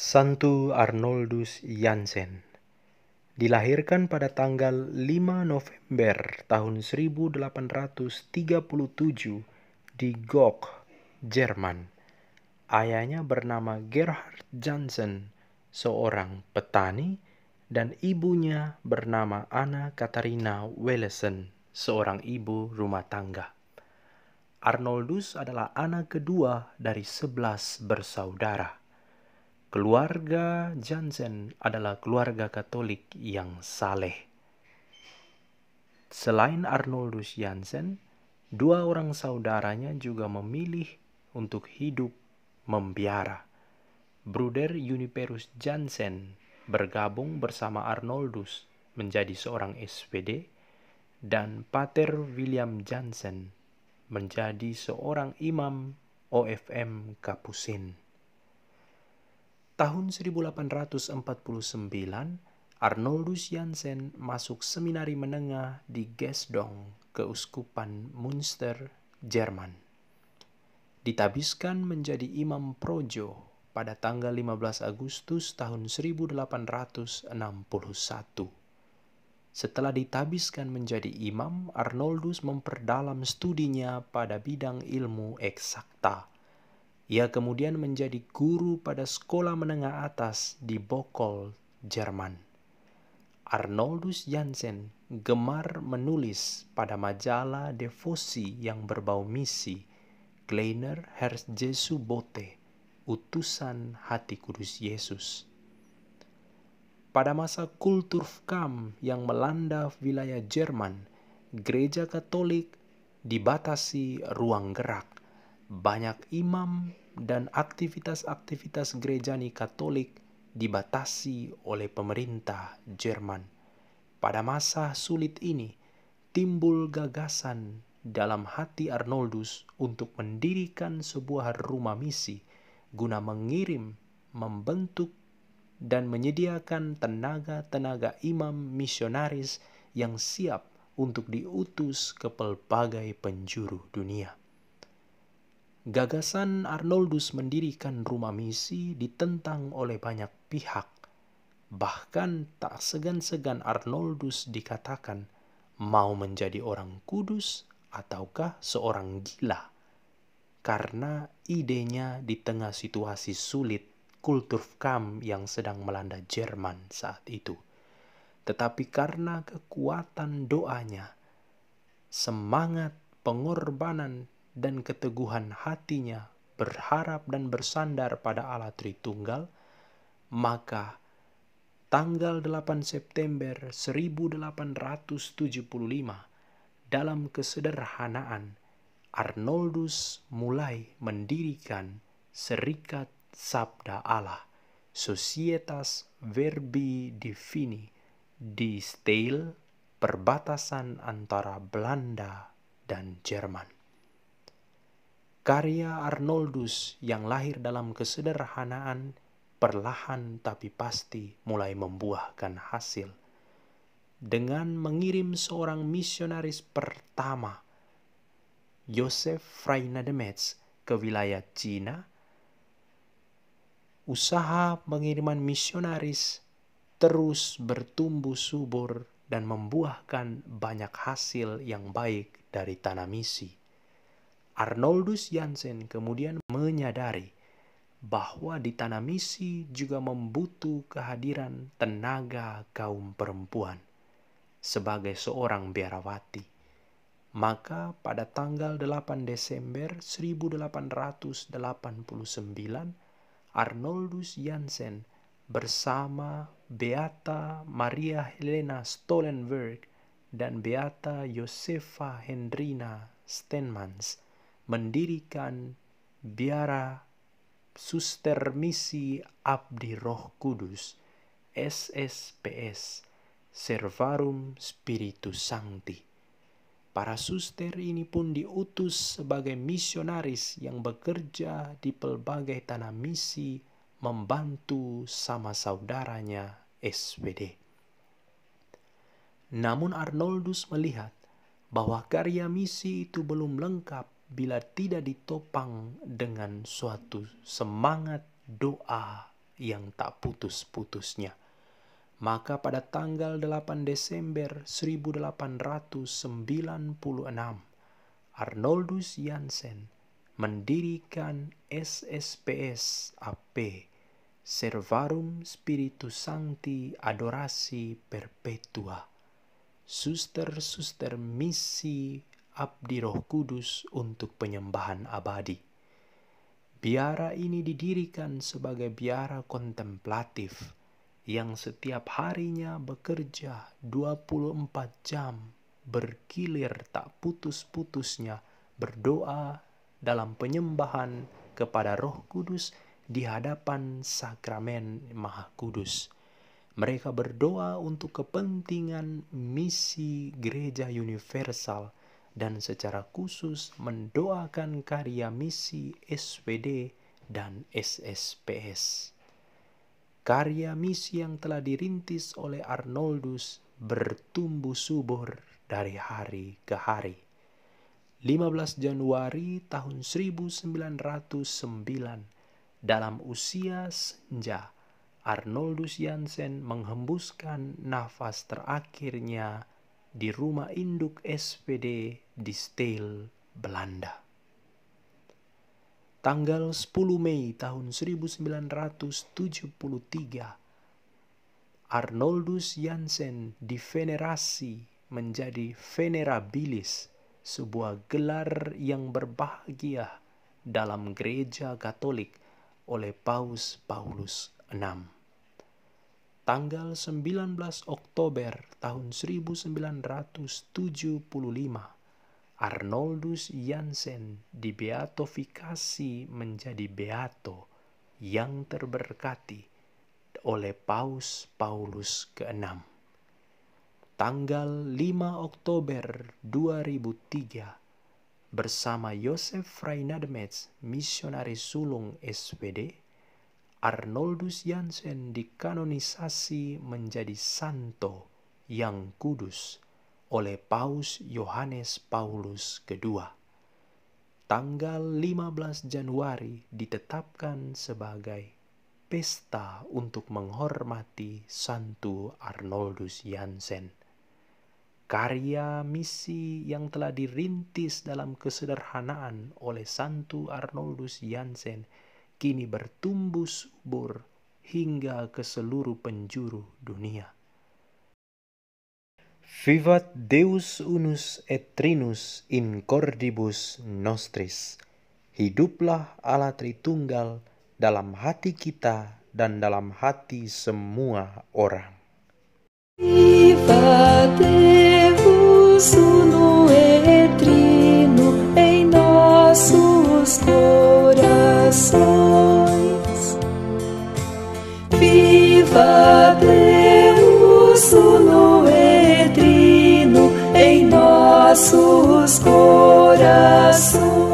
Santo Arnoldus Jansen dilahirkan pada tanggal 5 November tahun 1837 di Gogh, Jerman. Ayahnya bernama Gerhard Jansen, seorang petani, dan ibunya bernama Anna Katharina Wellesen, seorang ibu rumah tangga. Arnoldus adalah anak kedua dari 11 bersaudara. Keluarga Jansen adalah keluarga Katolik yang saleh. Selain Arnoldus Jansen, dua orang saudaranya juga memilih untuk hidup membiara. Bruder Juniperus Jansen bergabung bersama Arnoldus menjadi seorang SPD, dan Pater William Jansen menjadi seorang imam OFM Kapusin. Tahun 1849, Arnoldus Jansen masuk seminari menengah di Gesdong, Keuskupan Münster, Jerman. Ditabiskan menjadi imam projo pada tanggal 15 Agustus tahun 1861. Setelah ditabiskan menjadi imam, Arnoldus memperdalam studinya pada bidang ilmu eksakta. Ia kemudian menjadi guru pada sekolah menengah atas di Bocholt, Jerman. Arnoldus Jansen gemar menulis pada majalah devosi yang berbau misi, Kleiner Herz Jesu Bote, utusan hati kudus Yesus. Pada masa Kulturkampf yang melanda wilayah Jerman, gereja Katolik dibatasi ruang gerak. Banyak imam dan aktivitas-aktivitas gerejani Katolik dibatasi oleh pemerintah Jerman. Pada masa sulit ini, timbul gagasan dalam hati Arnoldus untuk mendirikan sebuah rumah misi guna mengirim, membentuk, dan menyediakan tenaga-tenaga imam misionaris yang siap untuk diutus ke pelbagai penjuru dunia. Gagasan Arnoldus mendirikan rumah misi ditentang oleh banyak pihak. Bahkan tak segan-segan Arnoldus dikatakan mau menjadi orang kudus ataukah seorang gila, karena idenya di tengah situasi sulit Kulturkampf yang sedang melanda Jerman saat itu. Tetapi karena kekuatan doanya, semangat pengorbanan dan keteguhan hatinya berharap dan bersandar pada Allah Tritunggal, maka tanggal 8 September 1875 dalam kesederhanaan Arnoldus mulai mendirikan Serikat Sabda Allah, Societas Verbi Divini, di Steyl, perbatasan antara Belanda dan Jerman. Karya Arnoldus yang lahir dalam kesederhanaan perlahan tapi pasti mulai membuahkan hasil. Dengan mengirim seorang misionaris pertama, Joseph Freinademetz, ke wilayah Cina, usaha pengiriman misionaris terus bertumbuh subur dan membuahkan banyak hasil yang baik dari tanah misi. Arnoldus Jansen kemudian menyadari bahwa di tanah misi juga membutuhkan kehadiran tenaga kaum perempuan sebagai seorang biarawati. Maka pada tanggal 8 Desember 1889, Arnoldus Jansen bersama Beata Maria Helena Stollenberg dan Beata Josefa Hendrina Stenmans mendirikan Biara Suster Misi Abdi Roh Kudus, SSPS, Servarum Spiritus Sancti. Para suster ini pun diutus sebagai misionaris yang bekerja di pelbagai tanah misi membantu sama saudaranya SPD. Namun Arnoldus melihat bahwa karya misi itu belum lengkap bila tidak ditopang dengan suatu semangat doa yang tak putus-putusnya. Maka pada tanggal 8 Desember 1896, Arnoldus Jansen mendirikan SSPS AP, Servarum Spiritus Sancti Adorasi Perpetua, suster-suster misi Abdi Roh Kudus untuk penyembahan abadi. Biara ini didirikan sebagai biara kontemplatif yang setiap harinya bekerja 24 jam, bergilir tak putus-putusnya, berdoa dalam penyembahan kepada Roh Kudus di hadapan sakramen Maha Kudus. Mereka berdoa untuk kepentingan misi gereja universal dan secara khusus mendoakan karya misi SPD dan SSPS. Karya misi yang telah dirintis oleh Arnoldus bertumbuh subur dari hari ke hari. 15 Januari tahun 1909, dalam usia senja, Arnoldus Jansen menghembuskan nafas terakhirnya di rumah induk SPD di Stijl, Belanda. Tanggal 10 Mei tahun 1973, Arnoldus Jansen divenerasi menjadi venerabilis, sebuah gelar yang berbahagia dalam gereja Katolik oleh Paus Paulus VI. Tanggal 19 Oktober tahun 1975, Arnoldus Jansen dibeatifikasi menjadi beato yang terberkati oleh Paus Paulus VI. Tanggal 5 Oktober 2003, bersama Josef Freinademetz, misionaris sulung SPD, Arnoldus Jansen dikanonisasi menjadi santo yang kudus oleh Paus Yohanes Paulus II. Tanggal 15 Januari ditetapkan sebagai pesta untuk menghormati Santo Arnoldus Jansen. Karya misi yang telah dirintis dalam kesederhanaan oleh Santo Arnoldus Jansen kini bertumbuh subur hingga ke seluruh penjuru dunia. Vivat Deus unus et Trinus in cordibus nostris. Hiduplah Allah Tritunggal dalam hati kita dan dalam hati semua orang. Vivat Deus uno et Trino em nossos corações. Viva Deus uno et Trino em nossos corações.